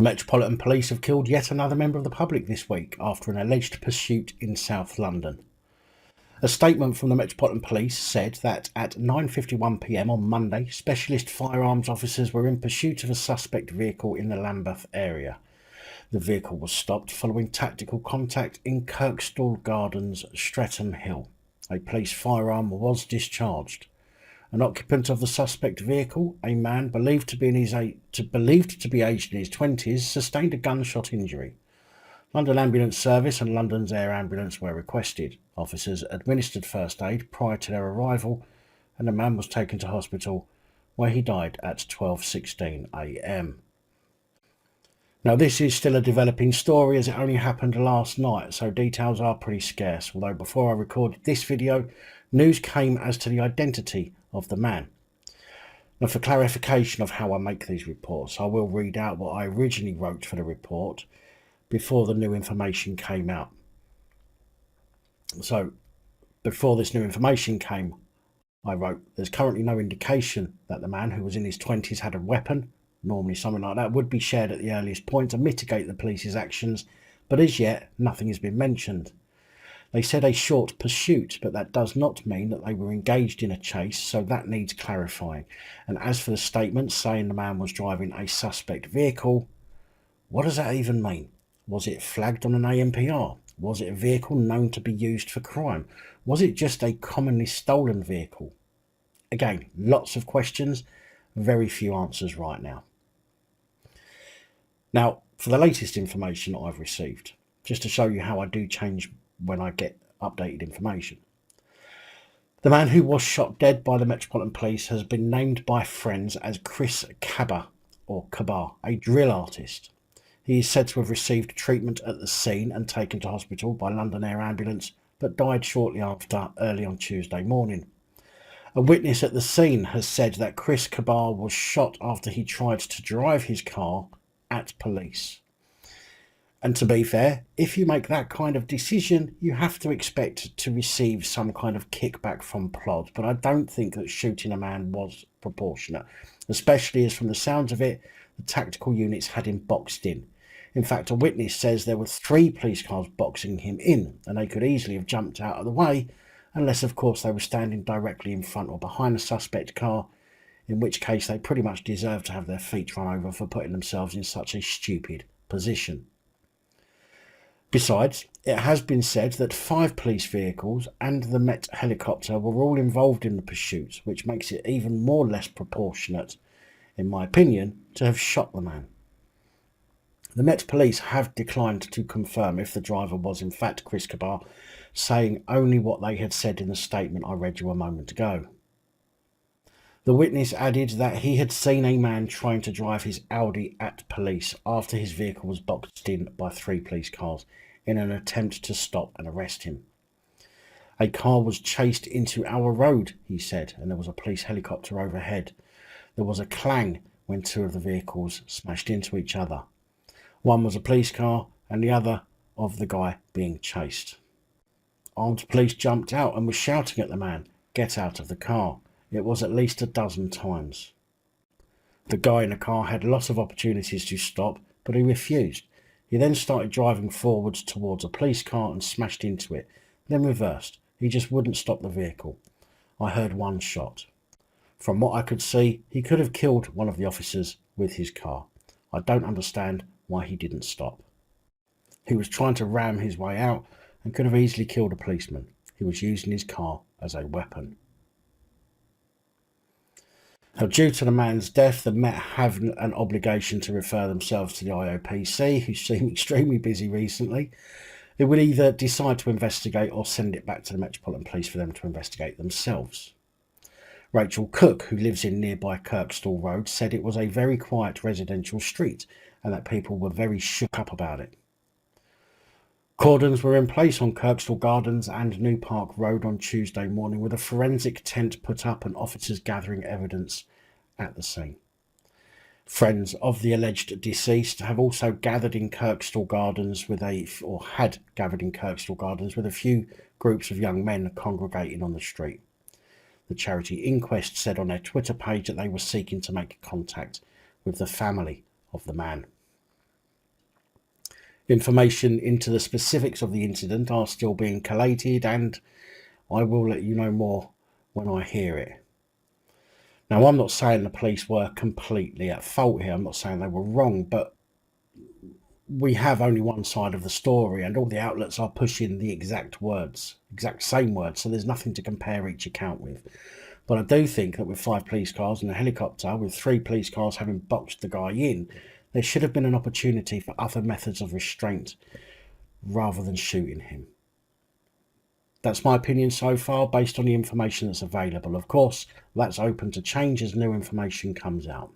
Metropolitan Police have killed yet another member of the public this week after an alleged pursuit in South London. A statement from the Metropolitan Police said that at 9:51 p.m. on Monday, specialist firearms officers were in pursuit of a suspect vehicle in the Lambeth area. The vehicle was stopped following tactical contact in Kirkstall Gardens, Streatham Hill. A police firearm was discharged. An occupant of the suspect vehicle, a man believed to be aged in his 20s, sustained a gunshot injury. London Ambulance Service and London's Air Ambulance were requested. Officers administered first aid prior to their arrival, and the man was taken to hospital, where he died at 12:16 a.m. Now, this is still a developing story as it only happened last night, so details are pretty scarce, although before I recorded this video, news came as to the identity of the man. Now, for clarification of how I make these reports, I will read out what I originally wrote for the report before the new information came out. So, before this new information came, I wrote, there's currently no indication that the man who was in his 20s had a weapon. Normally something like that would be shared at the earliest point to mitigate the police's actions, but as yet nothing has been mentioned. They said a short pursuit, but that does not mean that they were engaged in a chase, so that needs clarifying. And as for the statement saying the man was driving a suspect vehicle, what does that even mean? Was it flagged on an AMPR? Was it a vehicle known to be used for crime? Was it just a commonly stolen vehicle? Again, lots of questions, very few answers right now. Now, for the latest information I've received, just to show you how I do change when I get updated information. The man who was shot dead by the Metropolitan Police has been named by friends as Chris Kaba, or Kaba, a drill artist. He is said to have received treatment at the scene and taken to hospital by London Air Ambulance, but died shortly after, early on Tuesday morning. A witness at the scene has said that Chris Kaba was shot after he tried to drive his car at police. And to be fair, if you make that kind of decision, you have to expect to receive some kind of kickback from Plod, but I don't think that shooting a man was proportionate, especially as from the sounds of it, the tactical units had him boxed in. In fact, a witness says there were 3 police cars boxing him in, and they could easily have jumped out of the way, unless of course they were standing directly in front or behind the suspect car, in which case they pretty much deserve to have their feet run over for putting themselves in such a stupid position. Besides, it has been said that 5 police vehicles and the Met helicopter were all involved in the pursuit, which makes it even more less proportionate, in my opinion, to have shot the man. The Met Police have declined to confirm if the driver was in fact Chris Kaba, saying only what they had said in the statement I read you a moment ago. The witness added that he had seen a man trying to drive his Audi at police after his vehicle was boxed in by 3 police cars in an attempt to stop and arrest him. A car was chased into our road, he said, and there was a police helicopter overhead. There was a clang when 2 of the vehicles smashed into each other. One was a police car and the other of the guy being chased. Armed police jumped out and were shouting at the man, "Get out of the car." It was at least a dozen times. The guy in the car had lots of opportunities to stop, but he refused. He then started driving forwards towards a police car and smashed into it, then reversed. He just wouldn't stop the vehicle. I heard 1 shot. From what I could see, he could have killed one of the officers with his car. I don't understand why he didn't stop. He was trying to ram his way out and could have easily killed a policeman. He was using his car as a weapon. Now, due to the man's death, the Met have an obligation to refer themselves to the IOPC, who seem extremely busy recently. They would either decide to investigate or send it back to the Metropolitan Police for them to investigate themselves. Rachel Cook, who lives in nearby Kirkstall Road, said it was a very quiet residential street and that people were very shook up about it. Cordons were in place on Kirkstall Gardens and New Park Road on Tuesday morning, with a forensic tent put up and officers gathering evidence at the scene. Friends of the alleged deceased have also gathered in Kirkstall Gardens had gathered in Kirkstall Gardens with a few groups of young men congregating on the street. The charity Inquest said on their Twitter page that they were seeking to make contact with the family of the man. Information into the specifics of the incident are still being collated, and I will let you know more when I hear it. Now, I'm not saying the police were completely at fault here. I'm not saying they were wrong, but we have only one side of the story, and all the outlets are pushing the exact same words, so there's nothing to compare each account with. But I do think that with 5 police cars and a helicopter, with 3 police cars having boxed the guy in, there should have been an opportunity for other methods of restraint rather than shooting him. That's my opinion so far, based on the information that's available. Of course, that's open to change as new information comes out.